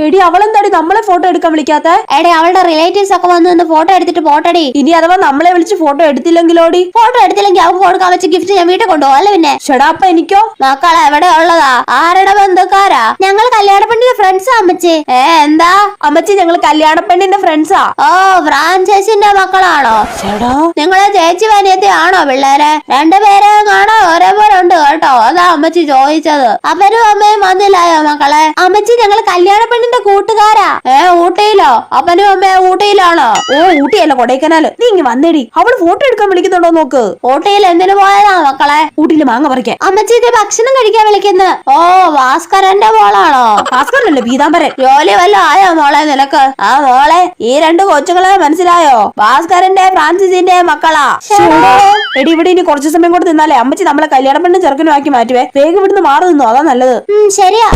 എടി അവളെന്താടി നമ്മളെ ഫോട്ടോ എടുക്കാൻ വിളിക്കാത്ത? എടി അവളുടെ റിലേറ്റീവ്സ് ഒക്കെ വന്ന് ഫോട്ടോ എടുത്തിട്ട് പോട്ടടി. ഇനി അഥവാ നമ്മളെ വിളിച്ച് ഫോട്ടോ എടുത്തില്ലെങ്കിലോടി? ഫോട്ടോ എടുത്തില്ലെങ്കിൽ അവർക്ക് കൊടുക്കാൻ വെച്ച ഗിഫ്റ്റ് ഞാൻ വീട്ടിൽ കൊണ്ടുപോകും അല്ലേ? പിന്നെ ഷടാപ്പ എനിക്കോ? മക്കളെ എവിടെ ഉള്ളതാ? ആരുടെ ബന്ധുക്കാരാ? ഞങ്ങൾ കല്യാണ പെണ്ണിന്റെ ഫ്രണ്ട്സാ അമ്മച്ചി. എന്താ അമ്മച്ചി ഞങ്ങള് കല്യാണ പെണ്ണിന്റെ ഫ്രണ്ട്സാ? ഓ ഫ്രാൻസേസിന്റെ മക്കളാണോ? നിങ്ങളെ ചേച്ചി വനിയത്തെ ആണോ പിള്ളേരെ? രണ്ടുപേരെ കാണാൻ ഒരേപോലെ ഉണ്ട് കേട്ടോ, അതാ അമ്മച്ചി ചോദിച്ചത്. അപ്പനും അമ്മയും വന്നില്ലായോ മക്കളെ? അമ്മച്ചി ഞങ്ങൾ കല്യാണ പെണ്ണിന്റെ കൂട്ടുകാരാ. ഊട്ടിയിലോ? അപ്പനും അമ്മയും ഊട്ടിയിലാണോ? ഓ ഊട്ടിയല്ല കൊടൈക്കനാല്. നീ ഇങ്ങ് വന്നേടി, അവള് ഫോട്ടോ എടുക്കാൻ വിളിക്കുന്നുണ്ടോ നോക്ക്. ഊട്ടിയിൽ എന്തിനു പോയതാ മക്കളെ? ഊട്ടിയില് മാങ്ങ പറിക്കാൻ. അമ്മച്ചി ഇത് ഭക്ഷണം കഴിക്കാൻ വിളിക്കുന്നു. ഓ ഭാസ്കരന്റെ മോളാണോ? ഭാസ്കരനല്ലേ, പീതാംബരൻ. ജോലി വല്ല ആയോ മോളെ നിനക്ക്? ആ മോളെ, ഈ രണ്ട് കൊച്ചുങ്ങളെ മനസ്സിലായോ? ഭാസ്കരന്റെ ഫ്രാൻസിസിന്റെ മക്കളാ. എടി ഇവിടെ ഇനി കുറച്ചു സമയം കൂടെ നിന്നാലേ അമ്മച്ചി നമ്മളെ കല്യാണ പെണ്ണും ചെറുക്കനും ആക്കി മാറ്റുവേ. വേഗം ഇവിടുന്ന് മാറി നിന്നു, അതാ നല്ലത്. ശരിയാ.